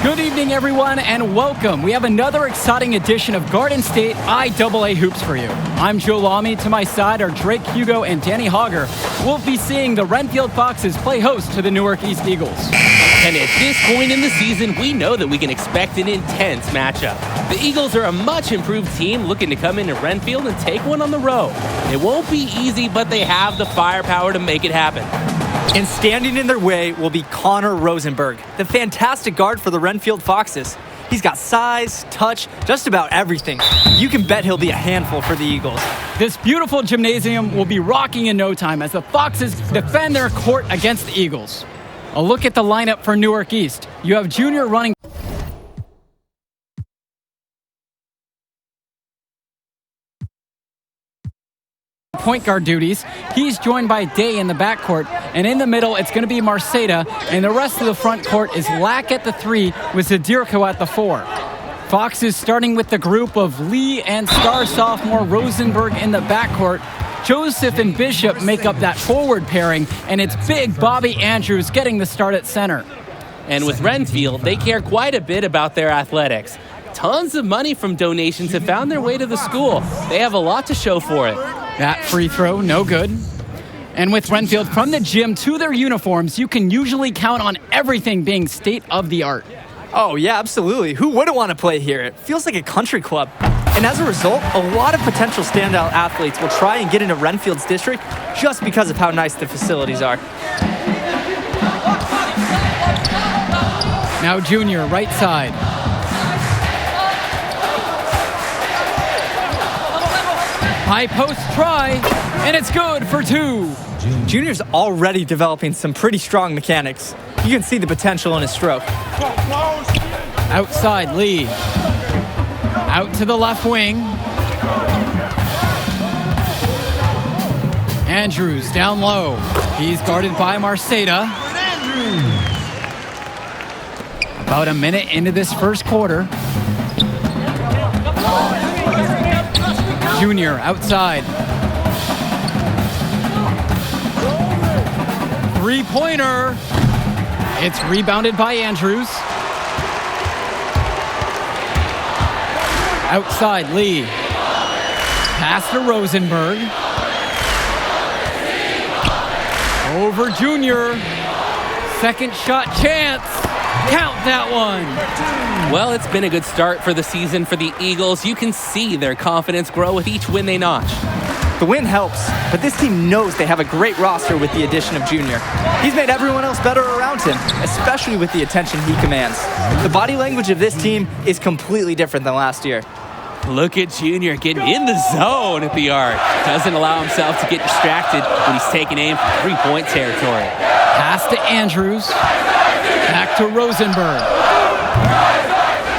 Good evening, everyone, and welcome. We have another exciting edition of Garden State IAA Hoops for you. I'm Joe Lamy. To my side are Drake Hugo and Danny Hogger. We'll be seeing the Renfield Foxes play host to the Newark East Eagles. And at this point in the season, we know that we can expect an intense matchup. The Eagles are a much improved team looking to come into Renfield and take one on the road. It won't be easy, but they have the firepower to make it happen. And standing in their way will be Connor Rosenberg, the fantastic guard for the Renfield Foxes. He's got size, touch, just about everything. You can bet he'll be a handful for the Eagles. This beautiful gymnasium will be rocking in no time as the Foxes defend their court against the Eagles. A look at the lineup for Newark East. You have Junior running point guard duties. He's joined by Day in the backcourt, and in the middle it's going to be Marceda, and the rest of the front court is Lack at the 3 with Zadirko at the 4. Foxes starting with the group of Lee and star sophomore Rosenberg in the backcourt. Joseph and Bishop make up that forward pairing, and it's big Bobby Andrews getting the start at center. And with Renfield, they care quite a bit about their athletics. Tons of money from donations have found their way to the school. They have a lot to show for it. That free throw, no good. And with Renfield, from the gym to their uniforms, you can usually count on everything being state-of-the-art. Oh, yeah, absolutely. Who wouldn't want to play here? It feels like a country club. And as a result, a lot of potential standout athletes will try and get into Renfield's district just because of how nice the facilities are. Now Junior, right side. High post try, and it's good for 2. Junior's already developing some pretty strong mechanics. You can see the potential in his stroke. Outside, Lee. Out to the left wing. Andrews down low. He's guarded by Marceda. About a minute into this first quarter. Junior outside. Three-pointer. It's rebounded by Andrews. Outside, Lee. Pass to Rosenberg. Over Junior. Second shot chance. Count that one. Well, it's been a good start for the season for the Eagles. You can see their confidence grow with each win they notch. The win helps, but this team knows they have a great roster with the addition of Junior. He's made everyone else better around him, especially with the attention he commands. The body language of this team is completely different than last year. Look at Junior getting in the zone at the arc. Doesn't allow himself to get distracted when he's taking aim from three-point territory. Pass to Andrews. Back to Rosenberg.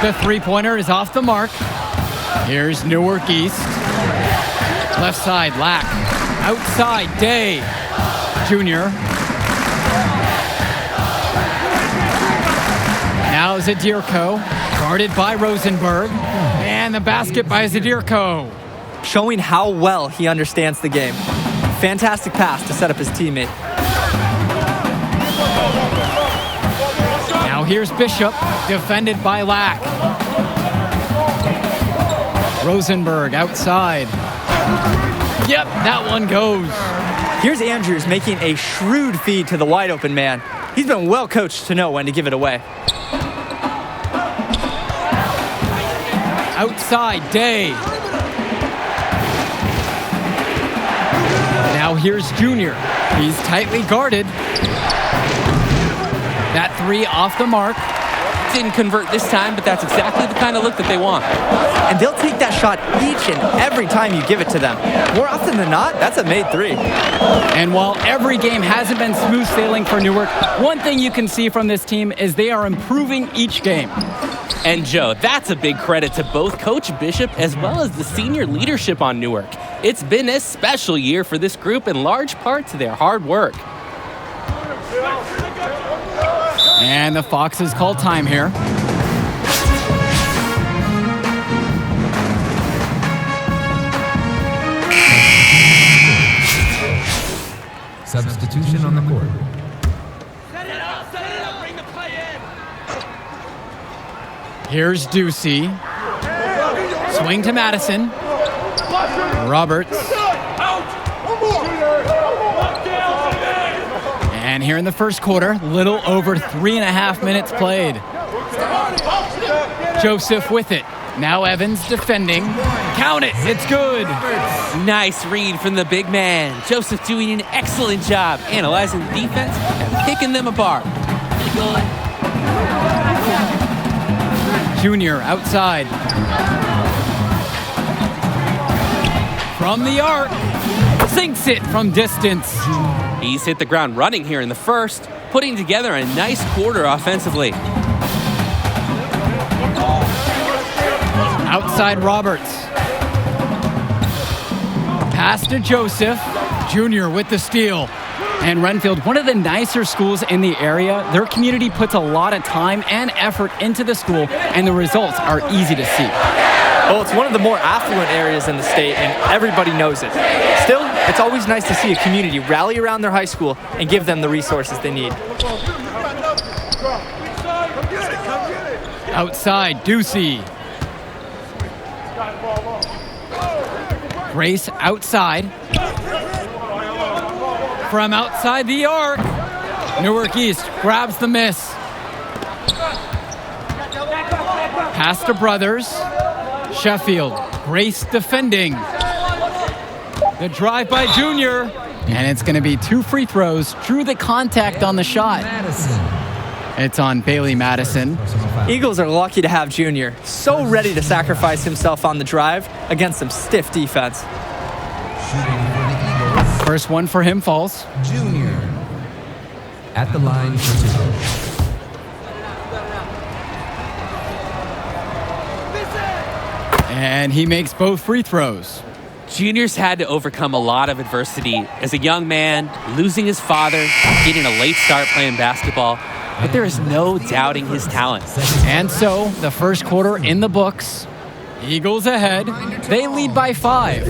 The three-pointer is off the mark. Here's Newark East. Left side, Lack. Outside, Day. Junior. Now Zadirko, guarded by Rosenberg. And the basket by Zadirko. Showing how well he understands the game. Fantastic pass to set up his teammate. Now here's Bishop, defended by Lack. Rosenberg outside. Yep, that one goes. Here's Andrews making a shrewd feed to the wide open man. He's been well coached to know when to give it away. Outside, Day. Now here's Junior. He's tightly guarded. That 3 off the mark. Didn't convert this time, but that's exactly the kind of look that they want. And they'll take that shot each and every time you give it to them. More often than not, that's a made 3. And while every game hasn't been smooth sailing for Newark, one thing you can see from this team is they are improving each game. And Joe, that's a big credit to both Coach Bishop as well as the senior leadership on Newark. It's been a special year for this group in large part to their hard work. And the Foxes call time here. Substitution on the court. Set it up, bring the play in. Here's Ducey. Swing to Madison. Roberts. And here in the first quarter, little over 3.5 minutes played. Joseph with it. Now Evans defending. Count it. It's good. Nice read from the big man. Joseph doing an excellent job analyzing the defense and picking them apart. Junior outside. From the arc. Sinks it from distance. He's hit the ground running here in the first, putting together a nice quarter offensively. Outside Roberts. Pass to Joseph. Junior with the steal. And Renfield, one of the nicer schools in the area, their community puts a lot of time and effort into the school, and the results are easy to see. Well, it's one of the more affluent areas in the state, and everybody knows it. Still, it's always nice to see a community rally around their high school and give them the resources they need. Outside, Ducey. Grace outside. From outside the arc. Newark East grabs the miss. Pass to Brothers. Sheffield. Grace defending. The drive by Junior. And it's going to be 2 free throws. Drew the contact on the shot. It's on Bailey Madison. Eagles are lucky to have Junior, so ready to sacrifice himself on the drive against some stiff defense. First one for him falls. Junior at the line for 2. And he makes both free throws. Junior's had to overcome a lot of adversity as a young man, losing his father, getting a late start playing basketball, but there is no doubting his talent. And so, the first quarter in the books. Eagles ahead. They lead by 5.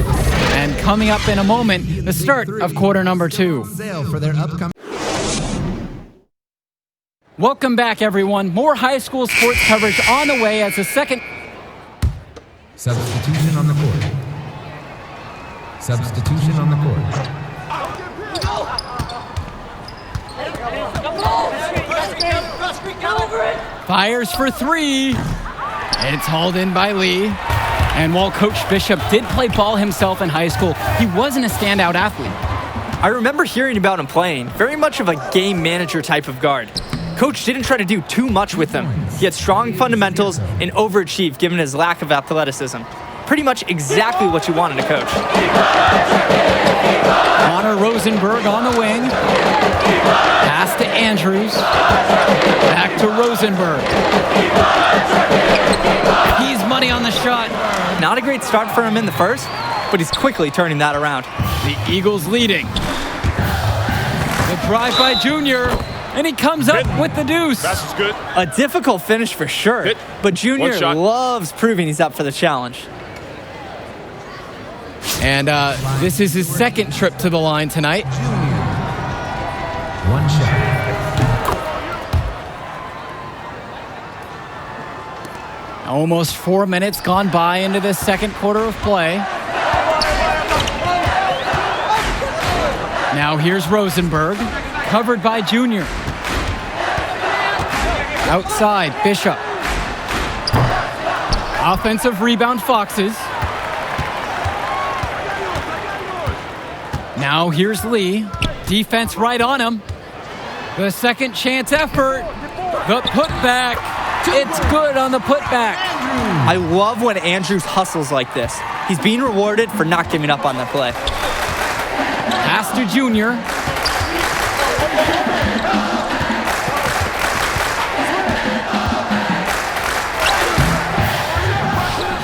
And coming up in a moment, the start of quarter number 2. Sale for their upcoming. Welcome back, everyone. More high school sports coverage on the way as the second... Substitution on the court. Substitution on the court. Fires for 3. It's hauled in by Lee. And while Coach Bishop did play ball himself in high school, he wasn't a standout athlete. I remember hearing about him playing, very much of a game manager type of guard. Coach didn't try to do too much with him. He had strong fundamentals and overachieved given his lack of athleticism. Pretty much exactly what you want in a coach. Connor Rosenberg on the wing. Pass to Andrews. Back to Rosenberg. He's money on the shot. Not a great start for him in the first, but he's quickly turning that around. The Eagles leading. The drive by Junior, and he comes up with the deuce. Pass is good. A difficult finish for sure, Hit. but Junior One shot. loves proving he's up for the challenge. And this is his second trip to the line tonight. One shot. Almost 4 minutes gone by into the second quarter of play. Now here's Rosenberg, covered by Junior. Outside, Bishop. Offensive rebound, Foxes. Now here's Lee. Defense right on him. The second chance effort. The putback. It's good on the putback. I love when Andrews hustles like this. He's being rewarded for not giving up on the play. Pass to Junior.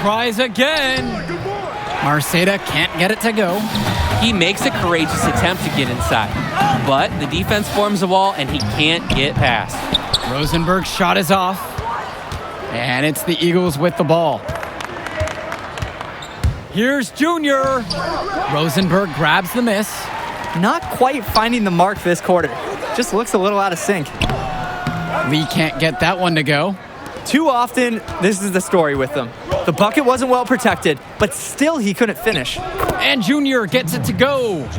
Tries again. Marceda can't get it to go. He makes a courageous attempt to get inside, but the defense forms a wall and he can't get past. Rosenberg's shot is off, and it's the Eagles with the ball. Here's Junior. Rosenberg grabs the miss. Not quite finding the mark this quarter. Just looks a little out of sync. Lee can't get that one to go. Too often, this is the story with him. The bucket wasn't well protected, but still he couldn't finish. And Junior gets it to go.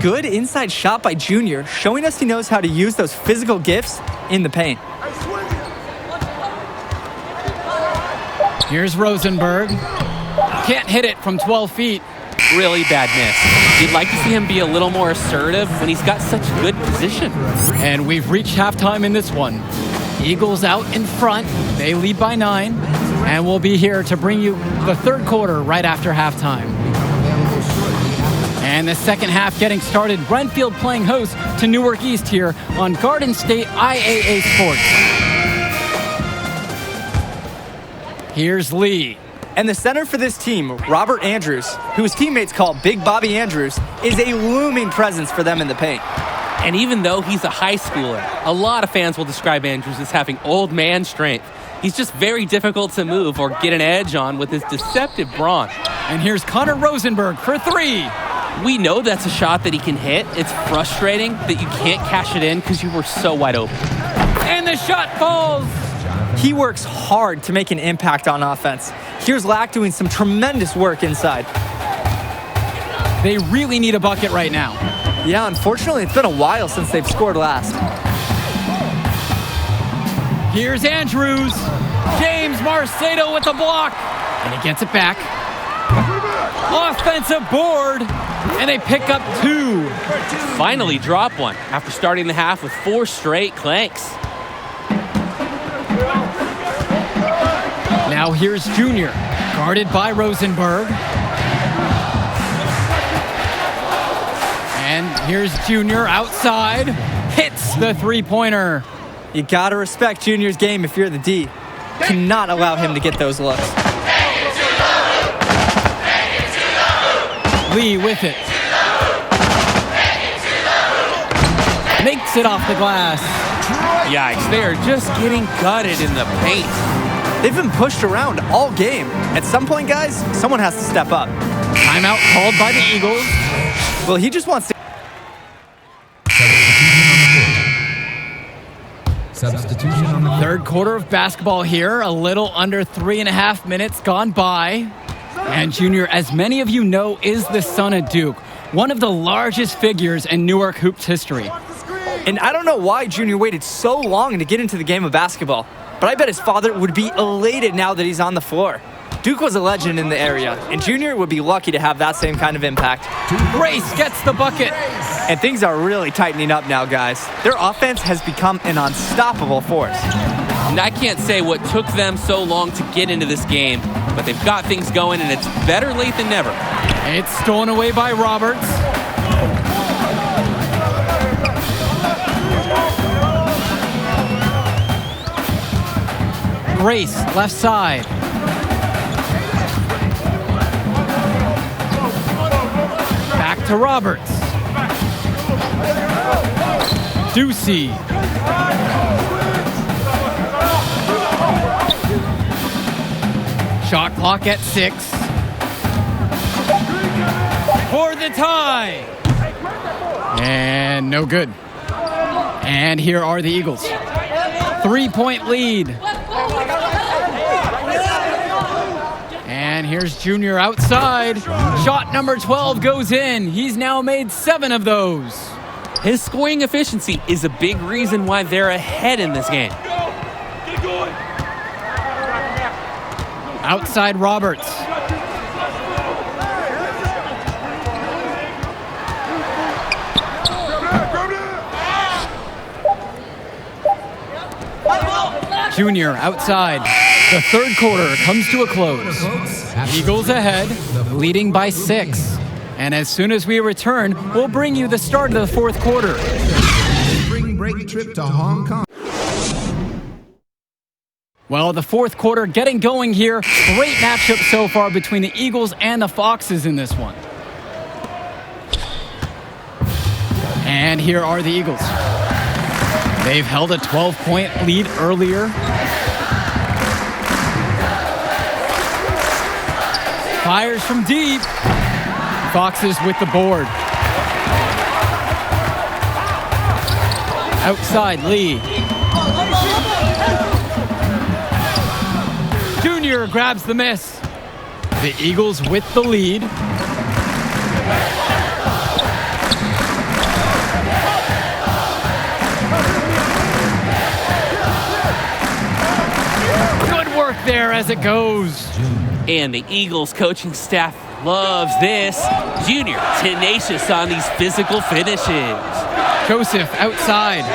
Good inside shot by Junior, showing us he knows how to use those physical gifts in the paint. Here's Rosenberg. Can't hit it from 12 feet. Really bad miss. You'd like to see him be a little more assertive when he's got such good position. And we've reached halftime in this one. Eagles out in front. They lead by 9. And we'll be here to bring you the third quarter right after halftime. And the second half getting started. Renfield playing host to Newark East here on Garden State IAA Sports. Here's Lee. And the center for this team, Robert Andrews, who his teammates call Big Bobby Andrews, is a looming presence for them in the paint. And even though he's a high schooler, a lot of fans will describe Andrews as having old man strength. He's just very difficult to move or get an edge on with his deceptive brawn. And here's Connor Rosenberg for 3. We know that's a shot that he can hit. It's frustrating that you can't cash it in because you were so wide open. And the shot falls. He works hard to make an impact on offense. Here's Lack doing some tremendous work inside. They really need a bucket right now. Yeah, unfortunately, it's been a while since they've scored last. Here's Andrews. James Marcedo with the block. And he gets it back. Offensive board. And they pick up 2. Finally drop one after starting the half with 4 straight clanks. Now here's Junior, guarded by Rosenberg. And here's Junior outside, hits the three-pointer. You gotta respect Junior's game if you're the D. Cannot allow him to get those looks. Lee with it. Makes it off the glass. Yikes, they are just getting gutted in the paint. They've been pushed around all game. At some point, guys, someone has to step up. Timeout called by the Eagles. Well, he just wants to... Substitution on the court. Third quarter of basketball here, a little under 3.5 minutes gone by. And Junior, as many of you know, is the son of Duke, one of the largest figures in Newark hoops history. And I don't know why Junior waited so long to get into the game of basketball, but I bet his father would be elated now that he's on the floor. Duke was a legend in the area, and Junior would be lucky to have that same kind of impact. Grace gets the bucket. And things are really tightening up now, guys. Their offense has become an unstoppable force. And I can't say what took them so long to get into this game, but they've got things going, and it's better late than never. It's stolen away by Roberts. Grace, left side. Back to Roberts. Ducey. Shot clock at 6. For the tie. And no good. And here are the Eagles. 3-point lead. And here's Junior outside. Shot number 12 goes in. He's now made 7 of those. His scoring efficiency is a big reason why they're ahead in this game. Outside Roberts. Junior outside. The third quarter comes to a close. Eagles ahead, leading by 6. And as soon as we return, we'll bring you the start of the fourth quarter. Spring break trip to Hong Kong. Well, the fourth quarter getting going here. Great matchup so far between the Eagles and the Foxes in this one. And here are the Eagles. They've held a 12-point lead earlier. Fires from deep. Foxes with the board. Outside, Lee. Junior grabs the miss. The Eagles with the lead. Good work there as it goes. And the Eagles coaching staff loves this. Junior, tenacious on these physical finishes. Joseph outside.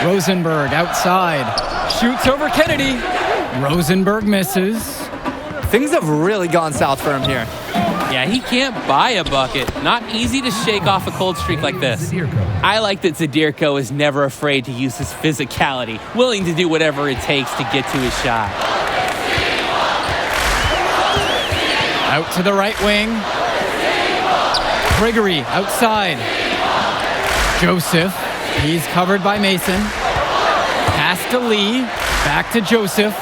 Rosenberg outside. Shoots over Kennedy. Rosenberg misses. Things have really gone south for him here. Yeah, he can't buy a bucket. Not easy to shake off a cold streak like this. I like that Zadirko is never afraid to use his physicality, willing to do whatever it takes to get to his shot. Out to the right wing. Gregory outside. Joseph. He's covered by Mason. Pass to Lee. Back to Joseph.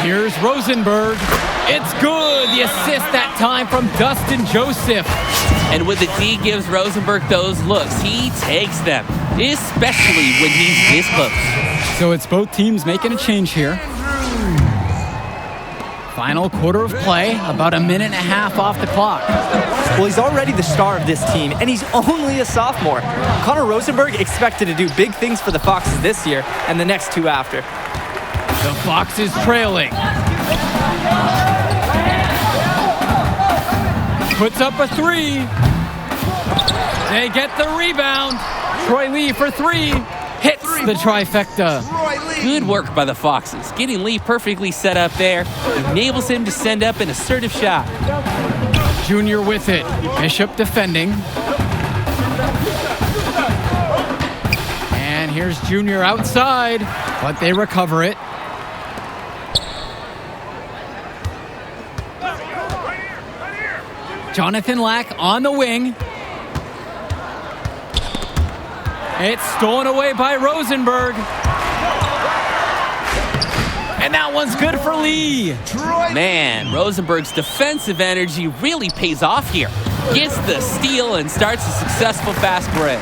Here's Rosenberg. It's good. The assist that time from Dustin Joseph. And when the D gives Rosenberg those looks, he takes them, especially when he's this close. So it's both teams making a change here. Final quarter of play, about a minute and a half off the clock. Well, he's already the star of this team, and he's only a sophomore. Connor Rosenberg expected to do big things for the Foxes this year and the next two after. The Foxes trailing. Puts up a three. They get the rebound. Troy Lee for three. Hits the trifecta. Good work by the Foxes. Getting Lee perfectly set up there enables him to send up an assertive shot. Junior with it. Bishop defending. And here's Junior outside, but they recover it. Jonathan Lack on the wing. It's stolen away by Rosenberg. And that one's good for Lee. Man, Rosenberg's defensive energy really pays off here. Gets the steal and starts a successful fast break.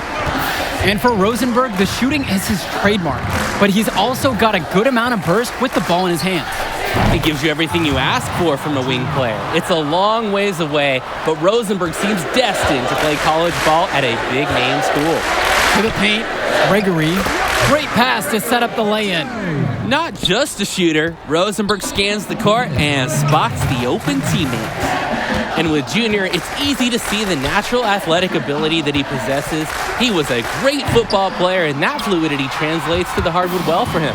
And for Rosenberg, the shooting is his trademark, but he's also got a good amount of burst with the ball in his hands. It gives you everything you ask for from a wing player. It's a long ways away, but Rosenberg seems destined to play college ball at a big-name school. To the paint, Gregory. Great pass to set up the lay-in. Not just a shooter, Rosenberg scans the court and spots the open teammates. And with Junior, it's easy to see the natural athletic ability that he possesses. He was a great football player, and that fluidity translates to the hardwood well for him.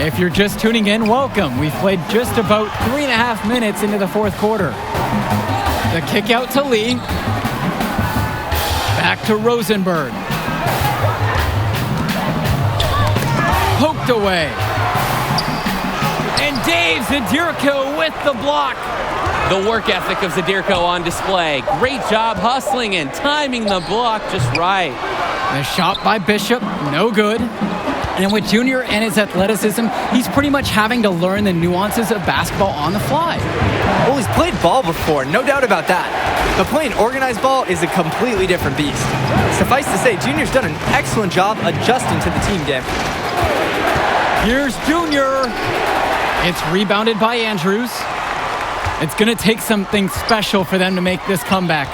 If you're just tuning in, welcome. We've played just about 3.5 minutes into the fourth quarter. The kick out to Lee. Back to Rosenberg. Poked away. And Dave Zadirko with the block. The work ethic of Zadirko on display. Great job hustling and timing the block just right. The shot by Bishop, no good. And with Junior and his athleticism, he's pretty much having to learn the nuances of basketball on the fly. Well, he's played ball before, no doubt about that. But playing organized ball is a completely different beast. Suffice to say, Junior's done an excellent job adjusting to the team game. Here's Junior. It's rebounded by Andrews. It's going to take something special for them to make this comeback.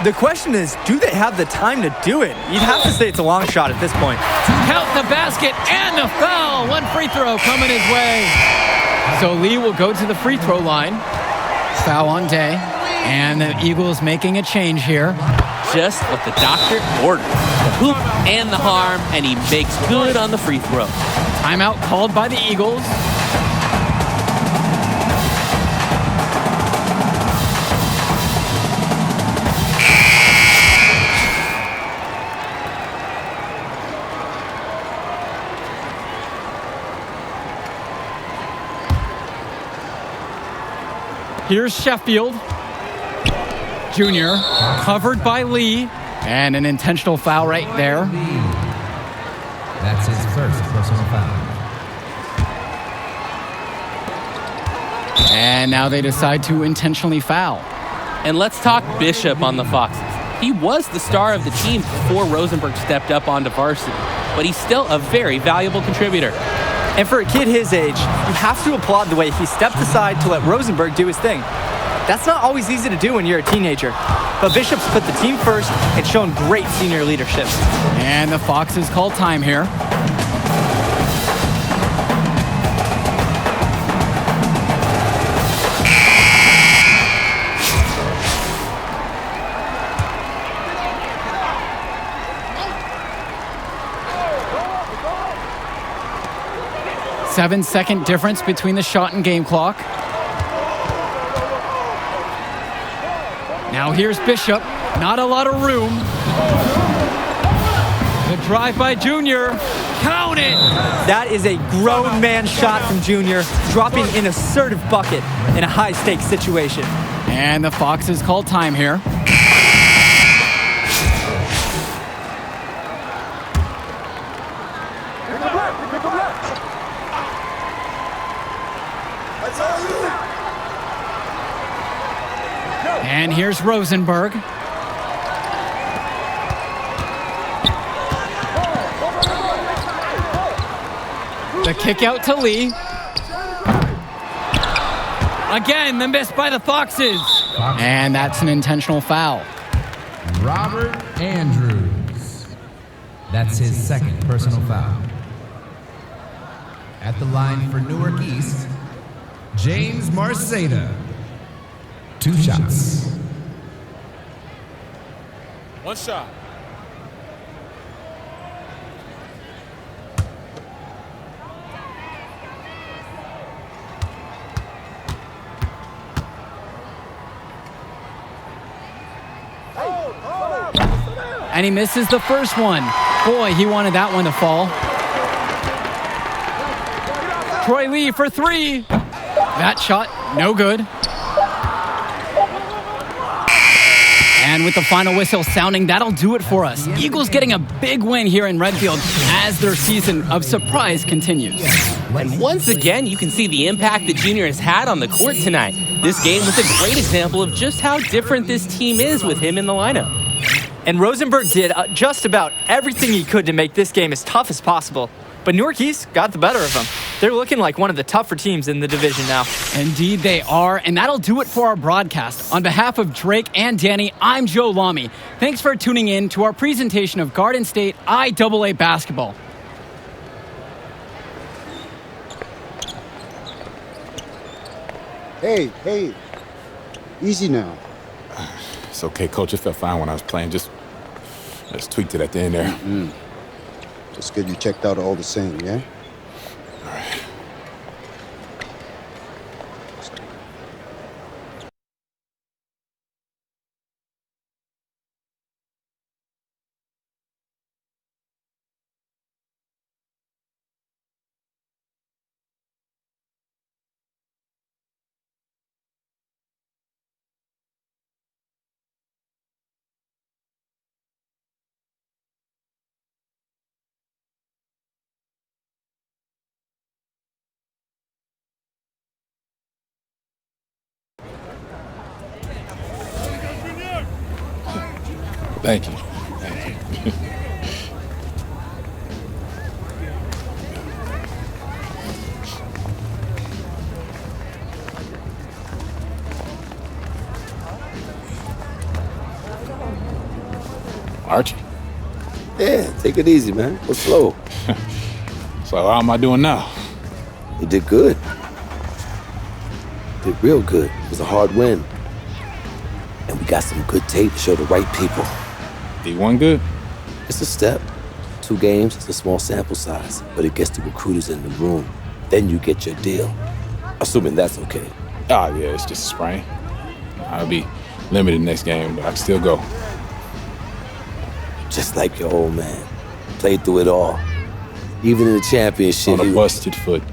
The question is, do they have the time to do it? You'd have to say it's a long shot at this point. Count the basket and the foul. One free throw coming his way. So Lee will go to the free throw line. Foul on Day. And the Eagles making a change here. Just what the doctor ordered. The hoop and the harm, and he makes good on the free throw. Timeout called by the Eagles. Here's Sheffield. Junior, covered by Lee. And an intentional foul right there. That's his first personal foul. And now they decide to intentionally foul. And let's talk Bishop on the Foxes. He was the star of the team before Rosenberg stepped up onto varsity, but he's still a very valuable contributor. And for a kid his age, you have to applaud the way he stepped aside to let Rosenberg do his thing. That's not always easy to do when you're a teenager, but Bishop's put the team first and shown great senior leadership. And the Foxes call time here. Seven-second difference between the shot and game clock. Now here's Bishop. Not a lot of room. The drive by Junior. Count it! That is a grown man shot from Junior, dropping an assertive bucket in a high-stakes situation. And the Foxes call time here. And here's Rosenberg. The kick out to Lee. Again, the miss by the Foxes. And that's an intentional foul. Robert Andrews. That's his second personal foul. At the line for Newark East, James Marceda. 2 shots. One shot. And he misses the first one. Boy, he wanted that one to fall. Troy Lee for 3. That shot, no good. And with the final whistle sounding, that'll do it for us. Eagles getting a big win here in Redfield as their season of surprise continues. And once again, you can see the impact that Junior has had on the court tonight. This game was a great example of just how different this team is with him in the lineup. And Rosenberg did just about everything he could to make this game as tough as possible. But Newark East got the better of them. They're looking like one of the tougher teams in the division now. Indeed they are, and that'll do it for our broadcast. On behalf of Drake and Danny, I'm Joe Lamy. Thanks for tuning in to our presentation of Garden State IAA basketball. Hey, easy now. It's okay, Coach. It felt fine when I was playing. Just tweaked it at the end there. Just get you checked out all the same, yeah? All right. Thank you. Archie. Yeah, take it easy, man. Go slow. So how am I doing now? You did good. Did real good. It was a hard win. And we got some good tape to show the right people. D1 good? It's a step. 2 games, it's a small sample size, but it gets the recruiters in the room. Then you get your deal. Assuming that's okay. Oh, yeah, it's just a sprain. I'll be limited next game, but I can still go. Just like your old man. Played through it all. Even in the championship. On a busted foot,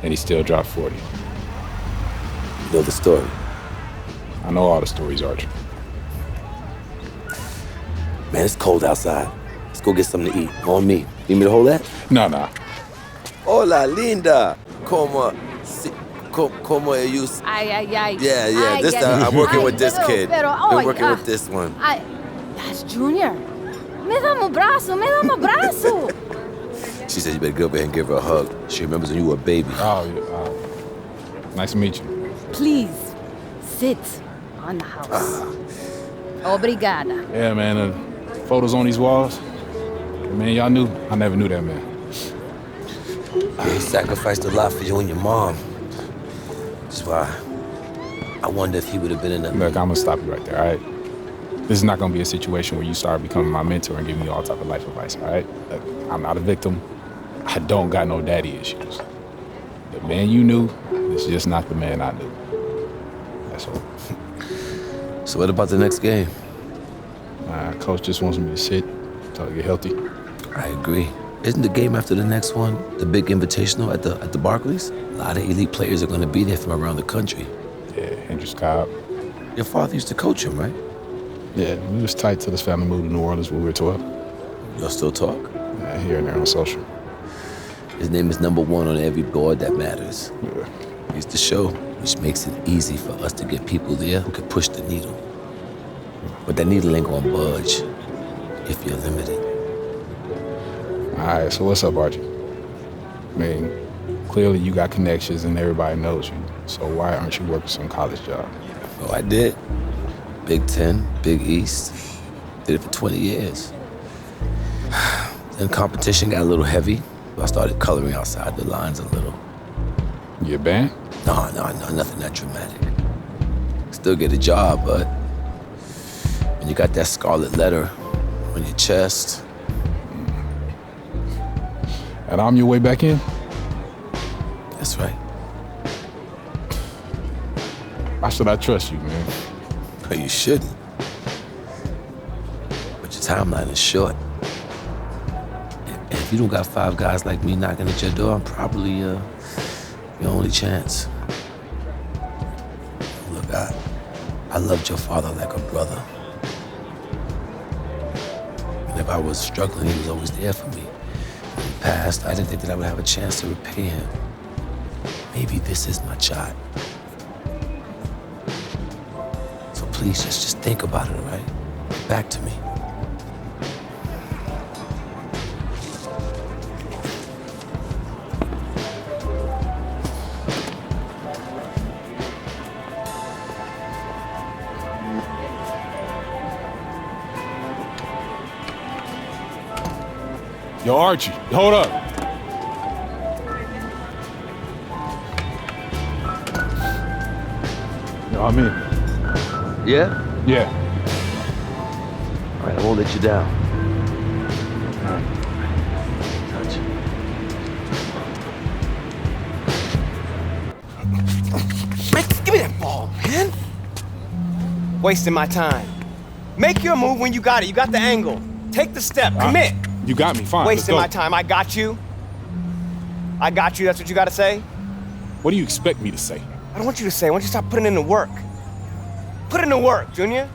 and he still dropped 40. You know the story. I know all the stories, Archie. Man, it's cold outside. Let's go get something to eat. On me. Need me to hold that? No. Hola, linda. Como... Si... como ellos. Ay. Yeah. This time I'm working with this kid. Been working with this one. That's Junior. Me dá um braço. She said you better go over here and give her a hug. She remembers when you were a baby. Oh, yeah. Nice to meet you. Please, sit on the house. Obrigada. Yeah, man. Photos on these walls. Man, y'all knew. I never knew that, man. He sacrificed a lot for you and your mom. That's why I wonder if he would have been in that. Look, I'm gonna stop you right there, all right? This is not gonna be a situation where you start becoming my mentor and giving me all type of life advice, all right? Look, I'm not a victim. I don't got no daddy issues. The man you knew is just not the man I knew. That's all. So what about the next game? Coach just wants me to sit until I get healthy. I agree. Isn't the game after the next one the big invitational at the Barclays? A lot of elite players are going to be there from around the country. Yeah, Hendrix Cobb. Your father used to coach him, right? Yeah, we was tight till his family moved to New Orleans when we were 12. Y'all still talk? Yeah, here and there on social. His name is number one on every board that matters. Yeah. He's the show, which makes it easy for us to get people there who can push the needle. But that needle ain't gonna budge if you're limited. All right, so what's up, Archie? I mean, clearly you got connections and everybody knows you. So why aren't you working some college job? Oh, I did. Big Ten, Big East. Did it for 20 years. Then competition got a little heavy. I started coloring outside the lines a little. You a band? No, nothing that dramatic. Still get a job, but when you got that scarlet letter on your chest. And I'm your way back in? That's right. Why should I trust you, man? But you shouldn't. But your timeline is short. And if you don't got 5 guys like me knocking at your door, I'm probably your only chance. Look, I loved your father like a brother. And if I was struggling, he was always there for me. In the past, I didn't think that I would have a chance to repay him. Maybe this is my shot. So please, just think about it, all right? Get back to me. Yo, Archie, hold up. Yo, I'm in. Yeah? Yeah. All right, I won't let you down. All right. Touch. Man, give me that ball, man. Wasting my time. Make your move when you got it. You got the angle. Take the step. Commit. You got me, fine. Wasting my let's go. time. I got you. I got you. That's what you got to say? What do you expect me to say? I don't want you to say. I want you to stop putting in the work. Put in the work, Junior.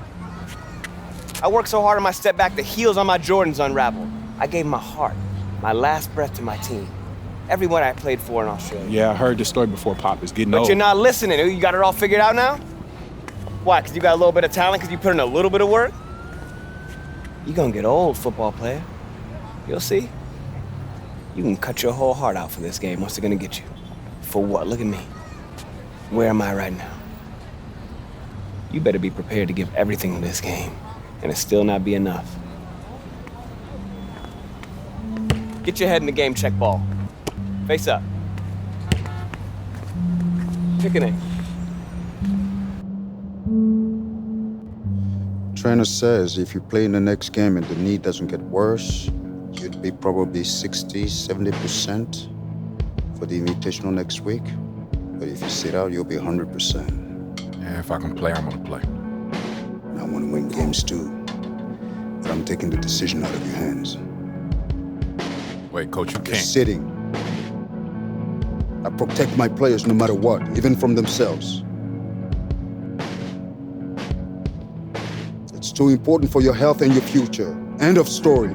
I worked so hard on my step back, the heels on my Jordans unraveled. I gave my heart, my last breath to my team. Everyone I played for in Australia. Yeah, I heard this story before, Pop. It's getting But old. you're not listening. You got it all figured out now? Why, because you got a little bit of talent because you put in a little bit of work? You're gonna get old, football player. You'll see. You can cut your whole heart out for this game. What's it gonna get you? For what? Look at me. Where am I right now? You better be prepared to give everything to this game, and it still not be enough. Get your head in the game, check ball. Face up. Pick a name. Trainer says if you play in the next game and the knee doesn't get worse, you'd be probably 60, 70% for the invitational next week. But if you sit out, you'll be 100%. Yeah, if I can play, I'm gonna play. And I want to win games too. But I'm taking the decision out of your hands. Wait, Coach, you You're can't. sitting. I protect my players no matter what, even from themselves. It's too important for your health and your future. End of story.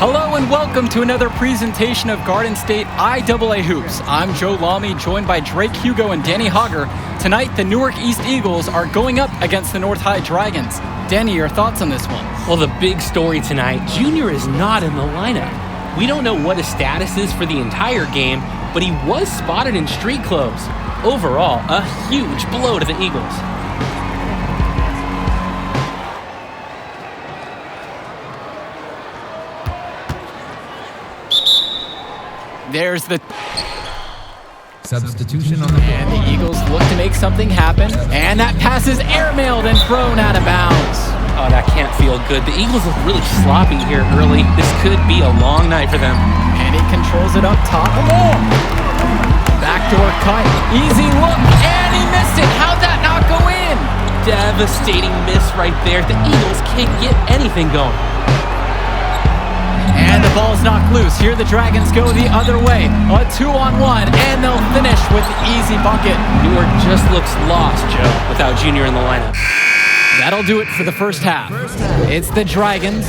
Hello and welcome to another presentation of Garden State IAA Hoops. I'm Joe Lamy, joined by Drake Hugo and Danny Hogger. Tonight, the Newark East Eagles are going up against the North High Dragons. Danny, your thoughts on this one? Well, the big story tonight, Junior is not in the lineup. We don't know what his status is for the entire game, but he was spotted in street clothes. Overall, a huge blow to the Eagles. There's the... Substitution on the And the Eagles look to make something happen. And that pass is airmailed and thrown out of bounds. Oh, that can't feel good. The Eagles look really sloppy here early. This could be a long night for them. And he controls it up top. Backdoor cut. Easy look. And he missed it. How'd that not go in? Devastating miss right there. The Eagles can't get anything going. And the ball's knocked loose. Here the Dragons go the other way. A 2-on-1, and they'll finish with the easy bucket. Newark just looks lost, Joe, without Junior in the lineup. That'll do it for the first half. It's the Dragons,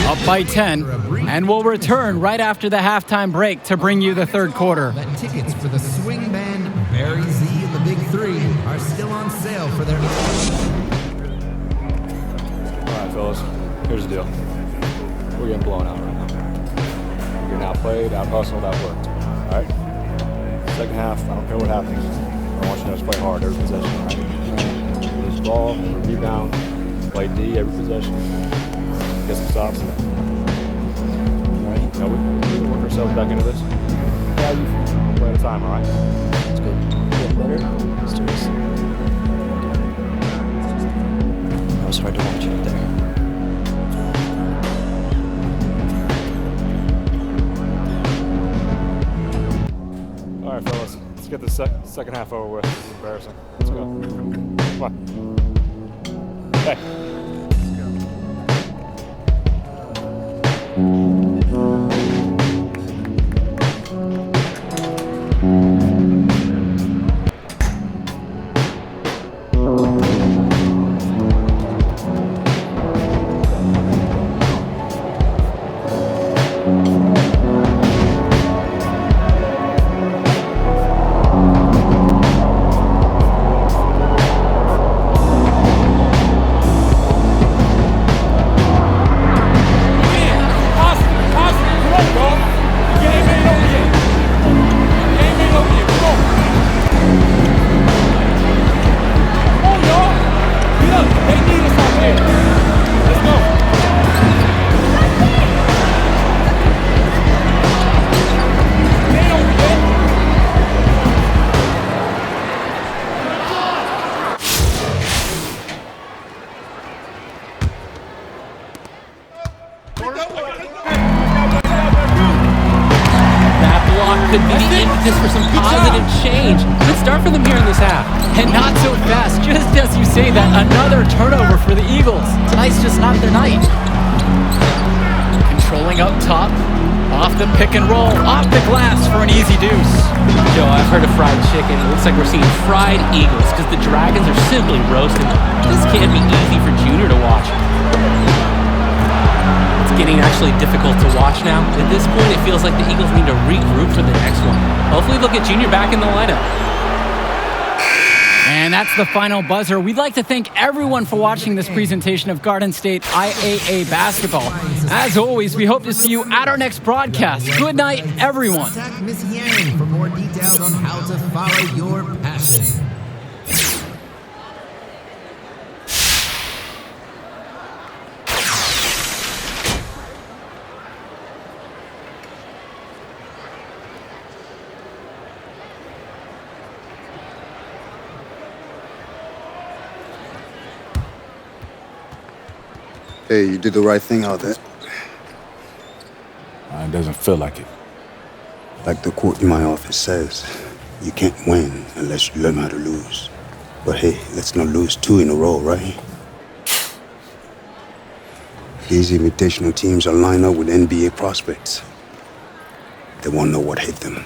up by 10, and we'll return right after the halftime break to bring you the third quarter. That tickets for the swing band Barry Z and the Big Three are still on sale for their... All right, fellas, here's the deal. We're getting blown out right now. We're getting outplayed, out-hustled, outworked. All right? Second half, I don't care what happens. I want you guys to play hard every possession, all right? Lose the ball, rebound, play D every possession. Get some stops. All right? Now we work ourselves back into this. Yeah, you play at a time, all right? That's good. Get better. Let's do this. That was hard to watch out there. All right, fellas, let's get the second half over with. It's embarrassing. Let's go. Come on. Hey. Could be the impetus for some positive change. Good start for them here in this half. And not so fast. Just as you say that, another turnover for the Eagles. Tonight's just not their night. Controlling up top. Off the pick and roll. Off the glass for an easy deuce. Joe, I've heard of fried chicken. It looks like we're seeing fried Eagles because the Dragons are simply roasting them. This can't be easy for Junior to watch. Getting actually difficult to watch now. At this point, it feels like the Eagles need to regroup for the next one. Hopefully they'll get Junior back in the lineup. And that's the final buzzer. We'd like to thank everyone for watching this presentation of Garden State IAA basketball. As always, we hope to see you at our next broadcast. Good night, everyone. Contact Miss Yang for more details on how to follow your passion. Hey, you did the right thing out there. It doesn't feel like it. Like the quote in my office says, you can't win unless you learn how to lose. But hey, let's not lose 2 in a row, right? These invitational teams are lined up with NBA prospects. They won't know what hit them.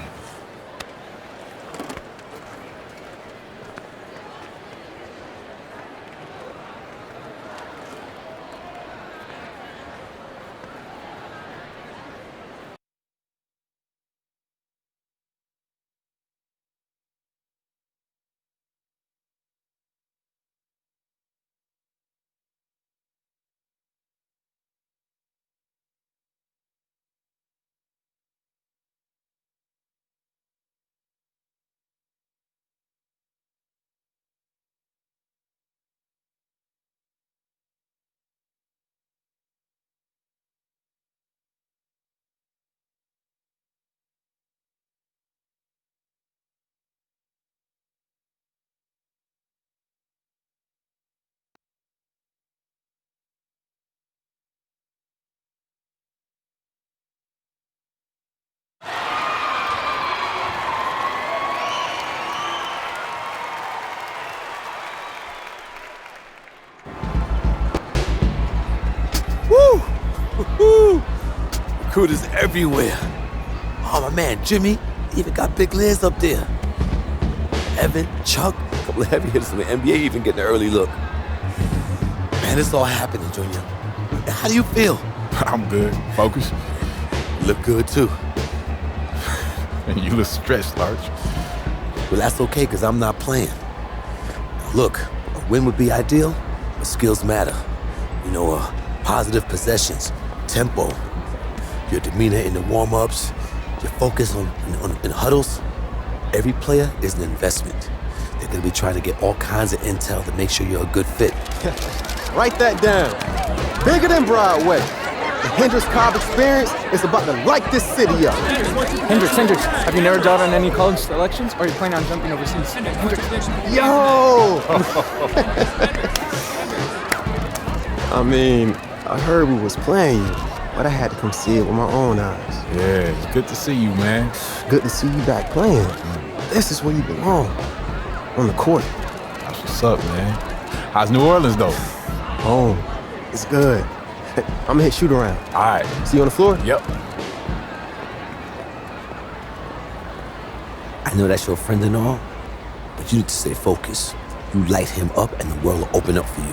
recruiters everywhere. Oh, my man, Jimmy, even got Big Liz up there. Evan, Chuck, a couple of heavy hitters from the NBA even getting an early look. Man, it's all happening, Junior. How do you feel? I'm good. Focus. You look good, too. And you look stretched, Larch. Well, that's okay, because I'm not playing. Now, look, a win would be ideal, but skills matter. You know, positive possessions, tempo, your demeanor in the warm-ups, your focus in huddles. Every player is an investment. They're going to be trying to get all kinds of intel to make sure you're a good fit. Write that down. Bigger than Broadway. The Hendrix Cobb experience is about to light this city up. Hendrix, have you narrowed down on any college selections, or are you planning on jumping overseas? Yo! I mean, I heard we was playing you, but I had to come see it with my own eyes. Yeah, it's good to see you, man. Good to see you back playing. This is where you belong. On the court. That's what's up, man. How's New Orleans, though? Home. It's good. I'm gonna hit shoot around. All right. See you on the floor? Yep. I know that's your friend and all, but you need to stay focused. You light him up and the world will open up for you.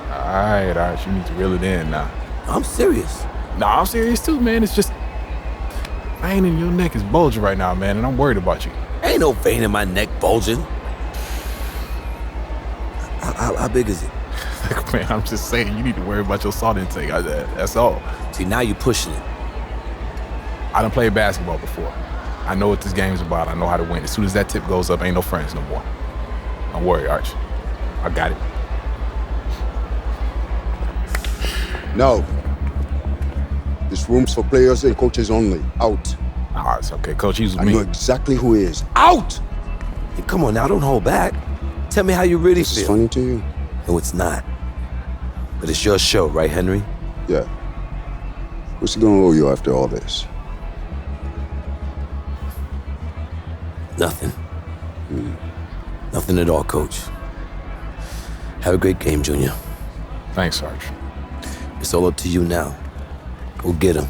All right. You need to reel it in now. I'm serious. Nah, I'm serious too, man. It's just vein in your neck is bulging right now, man, and I'm worried about you. Ain't no vein in my neck bulging. How big is it? Man, I'm just saying, you need to worry about your salt intake. That's all. See, now you're pushing it. I done played basketball before. I know what this game's about. I know how to win. As soon as that tip goes up, ain't no friends no more. Don't worry, Arch. I got it. No. This room's for players and coaches only. Out. Oh, it's okay. Coach, he's with I me. know exactly who he is. Out! Hey, come on now, don't hold back. Tell me how you really This feel. is funny to you? No, it's not. But it's your show, right, Henry? Yeah. What's he gonna owe you after all this? Nothing. Nothing at all, Coach. Have a great game, Junior. Thanks, Sarge. It's all up to you now. Go get him.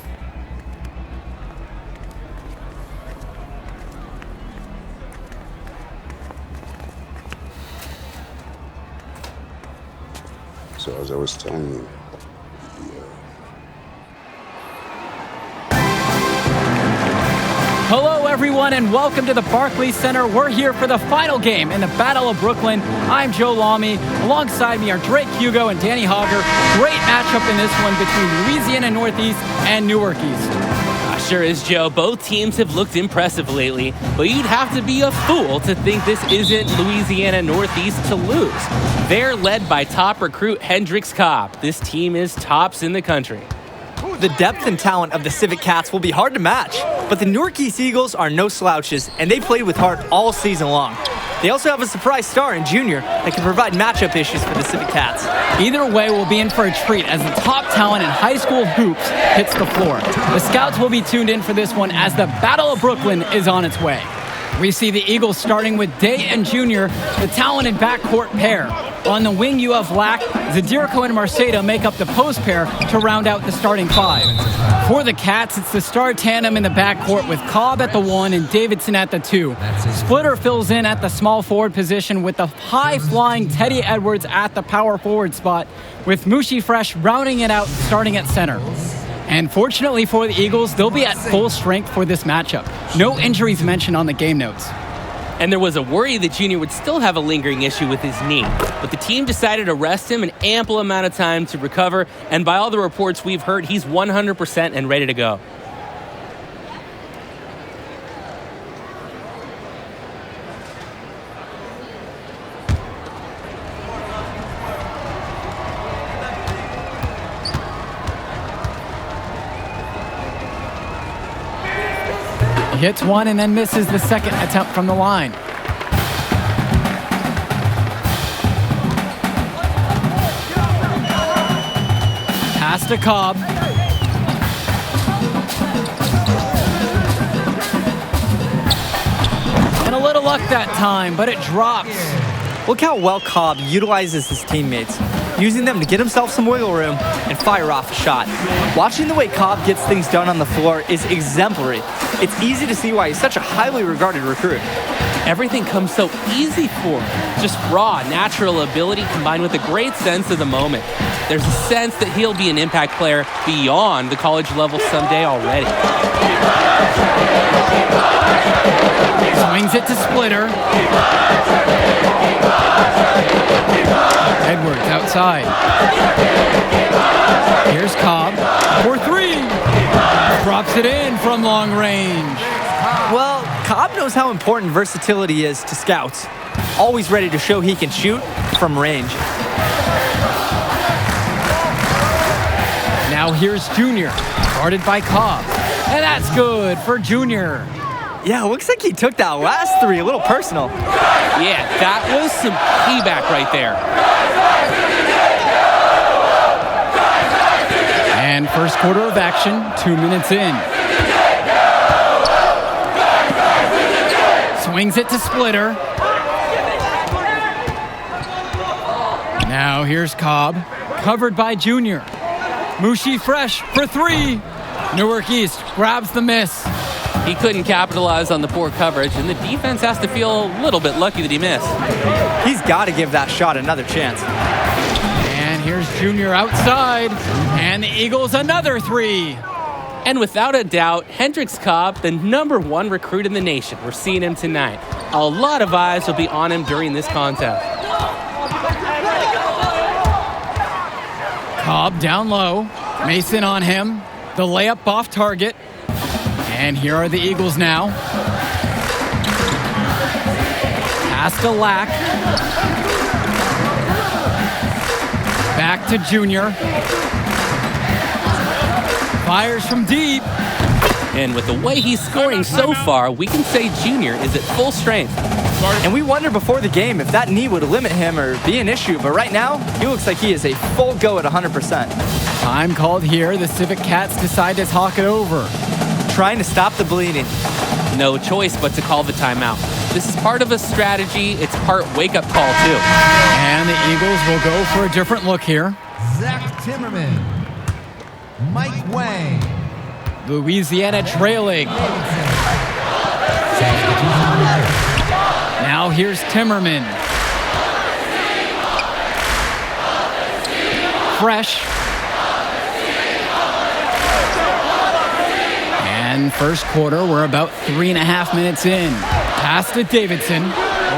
So as I was telling you, Hello, everyone, and welcome to the Barclays Center. We're here for the final game in the Battle of Brooklyn. I'm Joe Lamy. Alongside me are Drake Hugo and Danny Hogger. Great matchup in this one between Louisiana Northeast and Newark East. Sure is, Joe. Both teams have looked impressive lately, but you'd have to be a fool to think this isn't Louisiana Northeast to lose. They're led by top recruit Hendrix Cobb. This team is tops in the country. The depth and talent of the Civic Cats will be hard to match, but the Newark East Eagles are no slouches, and they played with heart all season long. They also have a surprise star in Junior that can provide matchup issues for the Civic Cats. Either way, we'll be in for a treat as the top talent in high school hoops hits the floor. The scouts will be tuned in for this one as the Battle of Brooklyn is on its way. We see the Eagles starting with Day and Junior, the talented backcourt pair. On the wing, you have Lack. Zadirico and Marceda make up the post pair to round out the starting five. For the Cats, it's the star tandem in the backcourt with Cobb at the 1 and Davidson at the 2. Splitter fills in at the small forward position with the high-flying Teddy Edwards at the power forward spot, with Mushi Fresh rounding it out starting at center. And fortunately for the Eagles, they'll be at full strength for this matchup. No injuries mentioned on the game notes. And there was a worry that Junior would still have a lingering issue with his knee, but the team decided to rest him an ample amount of time to recover, and by all the reports we've heard, he's 100% and ready to go. He hits one and then misses the second attempt from the line. Pass to Cobb. And a little luck that time, but it drops. Look how well Cobb utilizes his teammates. using them to get himself some wiggle room and fire off a shot. Watching the way Cobb gets things done on the floor is exemplary. It's easy to see why he's such a highly regarded recruit. Everything comes so easy for him. Just raw, natural ability combined with a great sense of the moment. There's a sense that he'll be an impact player beyond the college level someday already. Swings it to Splitter. Edwards outside. Here's Cobb for three. Drops it in from long range. Well, Cobb knows how important versatility is to scouts. Always ready to show he can shoot from range. Now here's Junior, guarded by Cobb. And that's good for Junior. Yeah, looks like he took that last three a little personal. Yeah, that was some payback right there. And first quarter of action, 2 minutes in. Swings it to Splitter. Now here's Cobb, covered by Junior. Mushi Fresh for three. Newark East grabs the miss. He couldn't capitalize on the poor coverage, and the defense has to feel a little bit lucky that he missed. He's got to give that shot another chance. And here's Junior outside, and the Eagles another three. And without a doubt, Hendrix Cobb, the #1 recruit in the nation. We're seeing him tonight. A lot of eyes will be on him during this contest. Cobb down low, Mason on him, the layup off target. And here are the Eagles now. Pass to Lack. Back to Junior. Fires from deep. And with the way he's scoring so far, we can say Junior is at full strength. And we wondered before the game if that knee would limit him or be an issue, but right now, he looks like he is a full go at 100%. Time called here. The Civic Cats decide to talk it over. Trying to stop the bleeding. No choice but to call the timeout. This is part of a strategy. It's part wake-up call, too. And the Eagles will go for a different look here. Zach Timmerman. Mike Wang. Louisiana trailing. Now here's Timmerman. Fresh. And first quarter, we're about 3.5 minutes in. Pass to Davidson.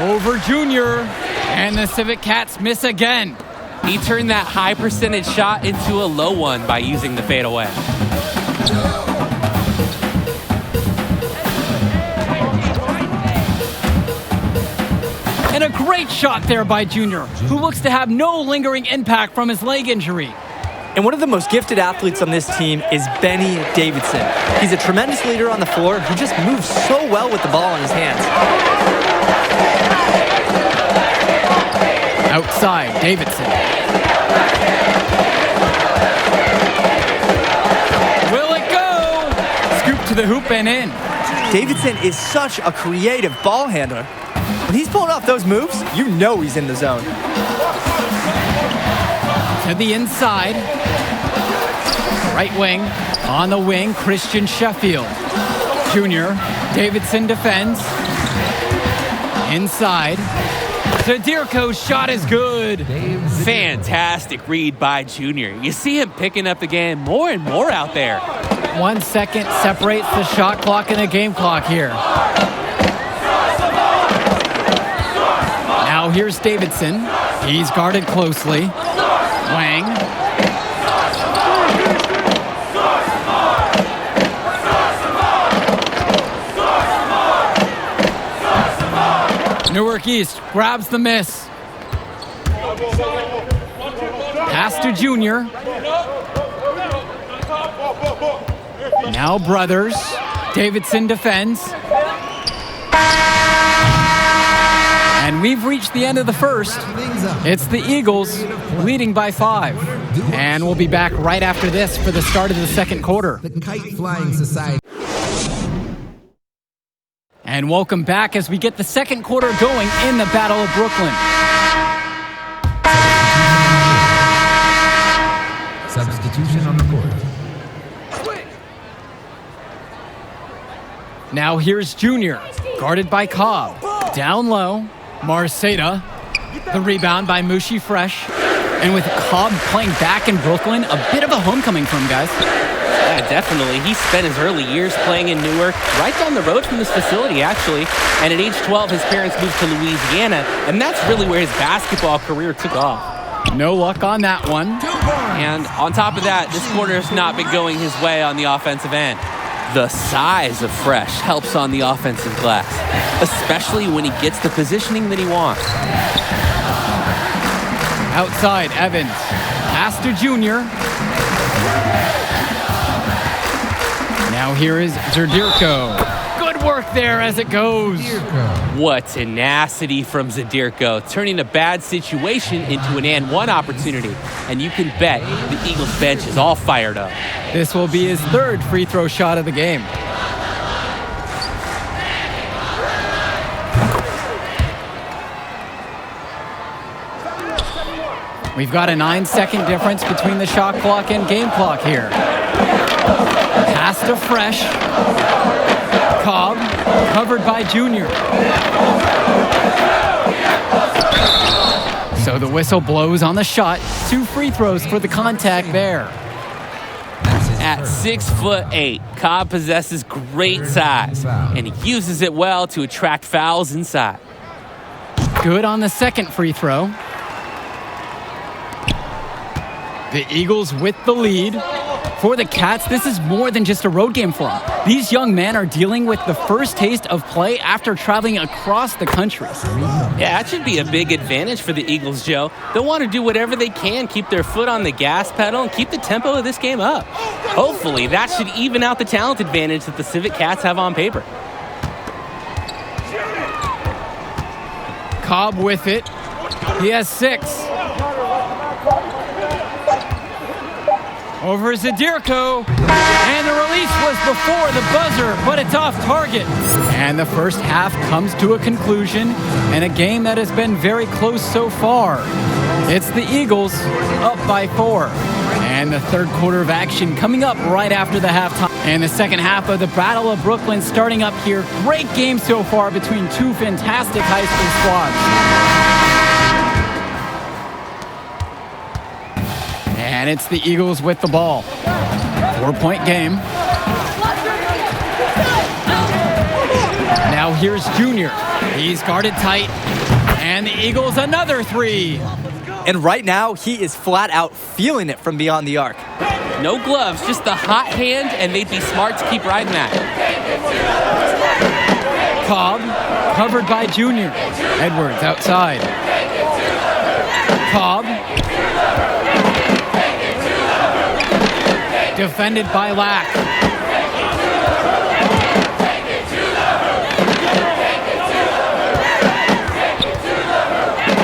Over Junior. And the Civic Cats miss again. He turned that high percentage shot into a low one by using the fadeaway. And a great shot there by Junior, who looks to have no lingering impact from his leg injury. And one of the most gifted athletes on this team is Benny Davidson. He's a tremendous leader on the floor who just moves so well with the ball in his hands. Outside, Davidson. Will it go? Scoop to the hoop and in. Davidson is such a creative ball handler. When he's pulling off those moves, you know he's in the zone. To the inside. Right wing. On the wing, Christian Sheffield. Junior. Davidson defends. Inside. Zadirko's shot is good. Fantastic read by Junior. You see him picking up the game more and more out there. 1 second separates the shot clock and the game clock here. Now here's Davidson. He's guarded closely. Wang. Newark East grabs the miss. Pass to Junior. Now Brothers. Davidson defends. And we've reached the end of the first. It's the Eagles leading by 5. And we'll be back right after this for the start of the second quarter. The Kite Flying Society. And welcome back as we get the second quarter going in the Battle of Brooklyn. substitution on the court. Now here's Junior, guarded by Cobb. Down low, Marceda. The rebound by Mushi Fresh. And with Cobb playing back in Brooklyn, a bit of a homecoming for him, guys. Yeah, definitely. He spent his early years playing in Newark, right down the road from this facility, actually. And at age 12, his parents moved to Louisiana, and that's really where his basketball career took off. No luck on that one. And on top of that, this quarter has not been going his way on the offensive end. The size of Fresh helps on the offensive glass, especially when he gets the positioning that he wants. Outside, Evans. Pass to Junior. Now here is Zadirko. Good work there as it goes. What tenacity from Zadirko, turning a bad situation into an and one opportunity. And you can bet the Eagles bench is all fired up. This will be his third free throw shot of the game. We've got a 9-second difference between the shot clock and game clock here. Pass to Fresh. Cobb, covered by Junior. So the whistle blows on the shot. 2 free throws for the contact there. At 6'8", Cobb possesses great size, and he uses it well to attract fouls inside. Good on the second free throw. The Eagles with the lead. For the Cats, this is more than just a road game for them. These young men are dealing with the first taste of play after traveling across the country. Yeah, that should be a big advantage for the Eagles, Joe. They'll want to do whatever they can, keep their foot on the gas pedal, and keep the tempo of this game up. Hopefully, that should even out the talent advantage that the Civic Cats have on paper. Cobb with it. He has 6. Over Zadirko, and the release was before the buzzer, but it's off target. And the first half comes to a conclusion in a game that has been very close so far. It's the Eagles up by 4. And the third quarter of action coming up right after the halftime. And the second half of the Battle of Brooklyn starting up here. Great game so far between two fantastic high school squads. And it's the Eagles with the ball. 4-point game. Now here's Junior. He's guarded tight. And the Eagles another 3. And right now, he is flat out feeling it from beyond the arc. No gloves, just the hot hand, and they'd be smart to keep riding that. Cobb, covered by Junior. Edwards outside. Cobb. Defended by Lack.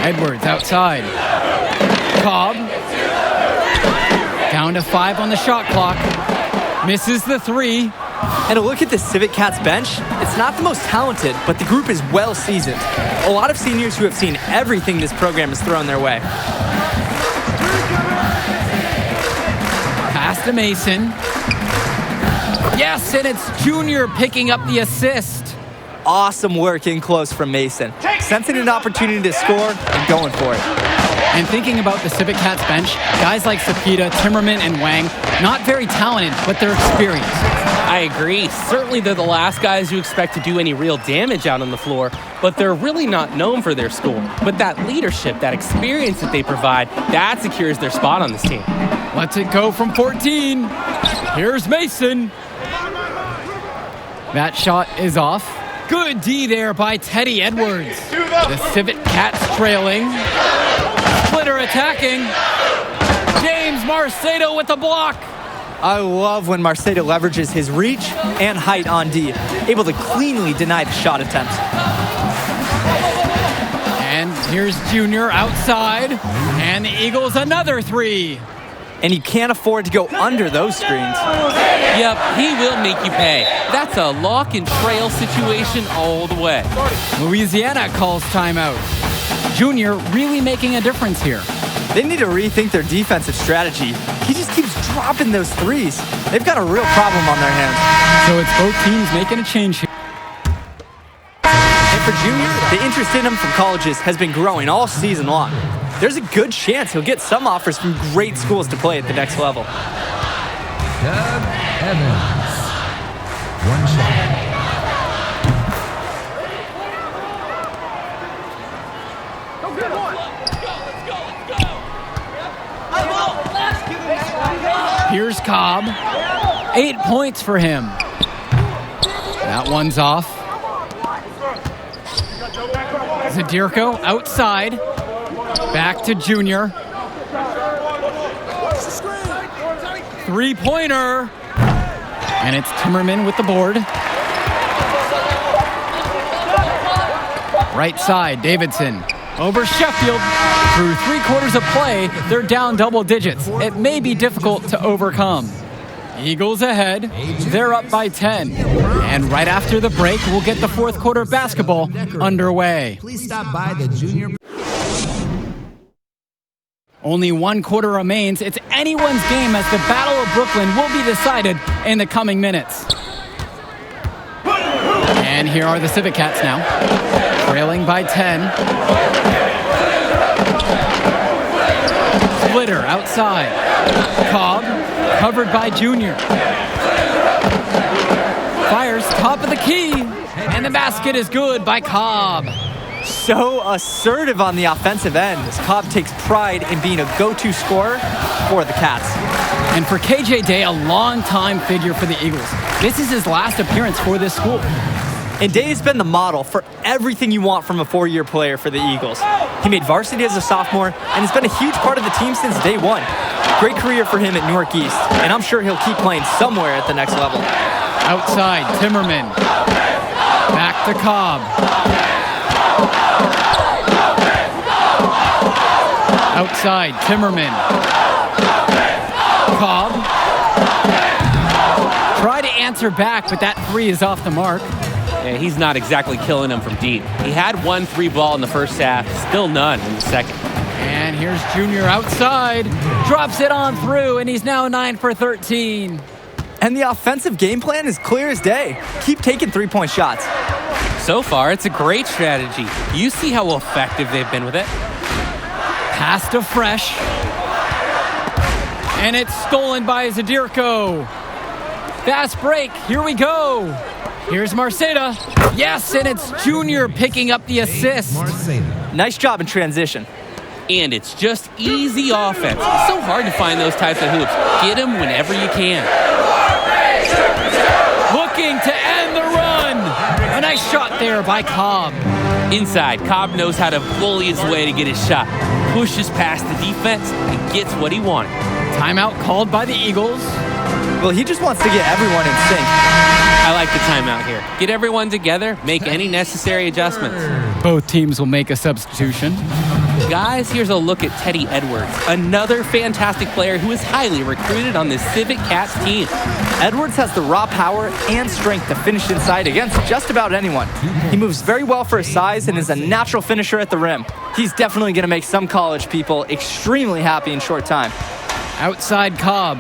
Edwards outside. Cobb. Down to 5 on the shot clock. Misses the 3. And a look at the Civic Cats bench, it's not the most talented, but the group is well seasoned. A lot of seniors who have seen everything this program has thrown their way. Pass to Mason. Yes, and it's Junior picking up the assist. Awesome work in close from Mason. Sensing an opportunity to score and going for it. And thinking about the Civic Cats bench, guys like Sapita, Timmerman, and Wang, not very talented, but they're experienced. I agree. Certainly they're the last guys you expect to do any real damage out on the floor, but they're really not known for their score. But that leadership, that experience that they provide, that secures their spot on this team. Lets it go from 14. Here's Mason. That shot is off. Good D there by Teddy Edwards. The Civic Cats trailing. Splitter attacking. James Marceda with the block. I love when Marceda leverages his reach and height on D, able to cleanly deny the shot attempt. And here's Junior outside, and the Eagles another 3. And you can't afford to go under those screens. Yep, he will make you pay. That's a lock and trail situation all the way. Louisiana calls timeout. Junior really making a difference here. They need to rethink their defensive strategy. he just keeps dropping those threes. They've got a real problem on their hands. So it's both teams making a change here. And for Junior, the interest in him from colleges has been growing all season long. There's a good chance he'll get some offers from great schools to play at the next level. Doug Evans. One shot. Here's Cobb. 8 points for him. That one's off. Zadirko outside. Back to Junior. 3-pointer. And it's Timmerman with the board. Right side, Davidson. Over Sheffield. Through 3/4 of play, they're down double digits. It may be difficult to overcome. Eagles ahead. They're up by 10. And right after the break, we'll get the fourth quarter basketball underway. Please stop by the junior. Only 1 quarter remains. It's anyone's game as the Battle of Brooklyn will be decided in the coming minutes. And here are the Civic Cats now, trailing by 10. Splitter outside. Cobb covered by Junior. Fires top of the key. And the basket is good by Cobb. So assertive on the offensive end as Cobb takes pride in being a go-to scorer for the Cats. And for KJ Day, a long-time figure for the Eagles. This is his last appearance for this school. And Day has been the model for everything you want from a 4-year player for the Eagles. He made varsity as a sophomore and has been a huge part of the team since day one. Great career for him at Newark East, and I'm sure he'll keep playing somewhere at the next level. Outside, Timmerman. Back to Cobb. Outside, Timmerman. Cobb. Try to answer back, but that 3 is off the mark. Yeah, he's not exactly killing him from deep. He had 1 3-ball in the first half, still none in the second. And here's Junior outside. Drops it on through, and he's now 9 for 13. And the offensive game plan is clear as day. Keep taking 3-point shots. So far, it's a great strategy. You see how effective they've been with it. Pass to Fresh. And it's stolen by Zadirko. Fast break. Here we go. Here's Marceda. Yes, and it's Junior picking up the assist. Nice job in transition. And it's just easy offense. It's so hard to find those types of hoops. Get them whenever you can. Looking to end the run. A nice shot there by Cobb. Inside, Cobb knows how to bully his way to get his shot. Pushes past the defense and gets what he wanted. Timeout called by the Eagles. Well, he just wants to get everyone in sync. I like the timeout here. Get everyone together, make any necessary adjustments. Both teams will make a substitution. Guys, here's a look at Teddy Edwards, another fantastic player who is highly recruited on this Civic Cats team. Edwards has the raw power and strength to finish inside against just about anyone. He moves very well for his size and is a natural finisher at the rim. He's definitely going to make some college people extremely happy in short time. Outside Cobb.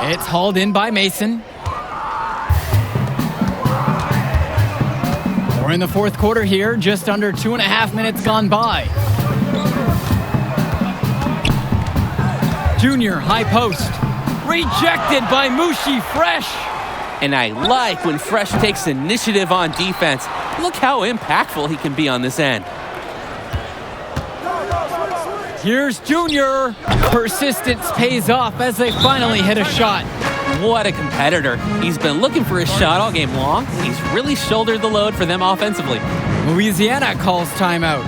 It's hauled in by Mason. We're in the fourth quarter here, just under 2.5 minutes gone by. Junior, high post. Rejected by Mushi Fresh. And I like when Fresh takes initiative on defense. Look how impactful he can be on this end. Here's Junior. Persistence pays off as they finally hit a shot. What a competitor. He's been looking for his shot all game long. He's really shouldered the load for them offensively. Louisiana calls timeout.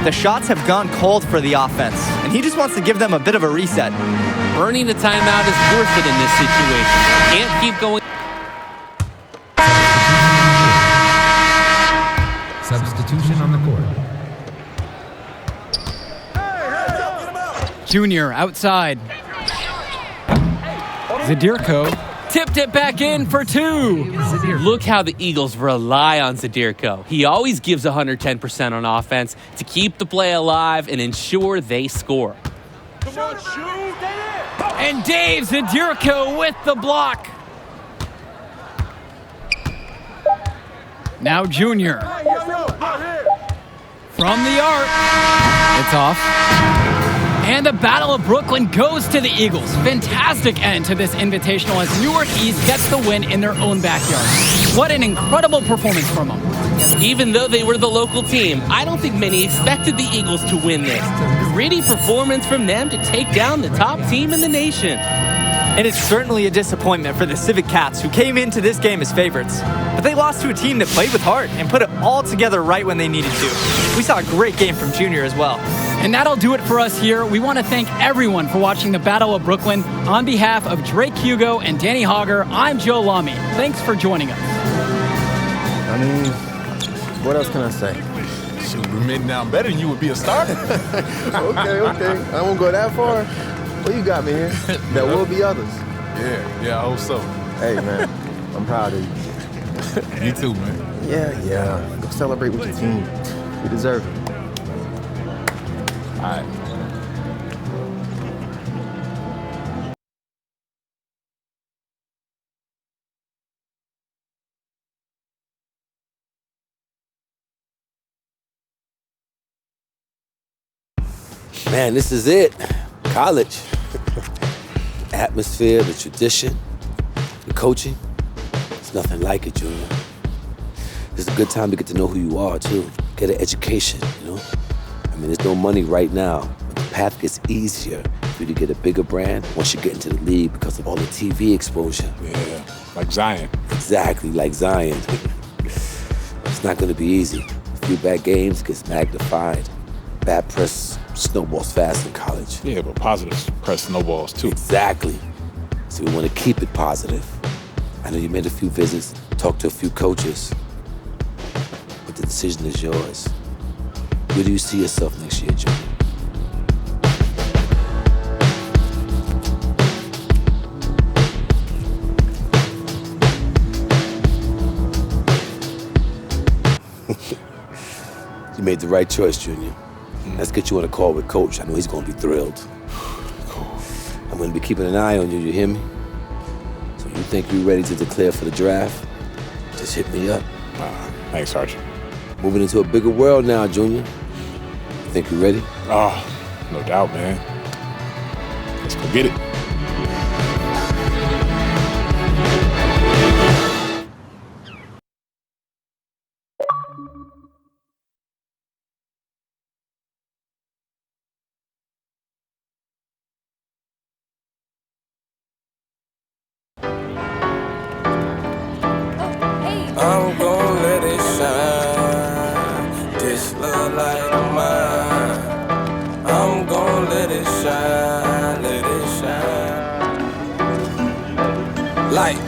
The shots have gone cold for the offense, and he just wants to give them a bit of a reset. Burning a timeout is worth it in this situation. Can't keep going. Substitution on the court. Junior outside. Zadirko tipped it back in for 2. Look how the Eagles rely on Zadirko. He always gives 110% on offense to keep the play alive and ensure they score. And Dave Zadirko with the block. Now Junior. From the arc. It's off. And the Battle of Brooklyn goes to the Eagles. Fantastic end to this invitational as Newark East gets the win in their own backyard. What an incredible performance from them. Even though they were the local team, I don't think many expected the Eagles to win this. Gritty performance from them to take down the top team in the nation. And it's certainly a disappointment for the Civic Cats, who came into this game as favorites. But they lost to a team that played with heart and put it all together right when they needed to. We saw a great game from Junior as well. And that'll do it for us here. We want to thank everyone for watching the Battle of Brooklyn. On behalf of Drake Hugo and Danny Hogger, I'm Joe Lamy. Thanks for joining us. I mean, what else can I say? Shoot, we're mid down better than you would be a starter. Okay. I won't go that far. Well, you got me here. There will be others. Yeah, I hope so. Hey, man, I'm proud of you. You too, man. Yeah. Go celebrate with your team. You deserve it. All right. Man, this is it. College. The atmosphere, the tradition, the coaching. It's nothing like it, Junior. It's a good time to get to know who you are, too. Get an education, you know? I mean, there's no money right now, but the path gets easier for you to get a bigger brand once you get into the league because of all the TV exposure. Yeah, like Zion. Exactly, like Zion. It's not gonna be easy. A few bad games gets magnified. Bad press snowballs fast in college. Yeah, but positive press snowballs too. Exactly. So we want to keep it positive. I know you made a few visits, talked to a few coaches, but the decision is yours. Where do you see yourself next year, Junior? You made the right choice, Junior. Let's get you on a call with Coach. I know he's going to be thrilled. Cool. I'm going to be keeping an eye on you, you hear me? So you think you're ready to declare for the draft? Just hit me up. Thanks, Sergeant. Moving into a bigger world now, Junior. You think you're ready? Oh, no doubt, man. Let's go get it. I'm gon' let it shine. This love light of mine. I'm gon' let it shine, let it shine. Light.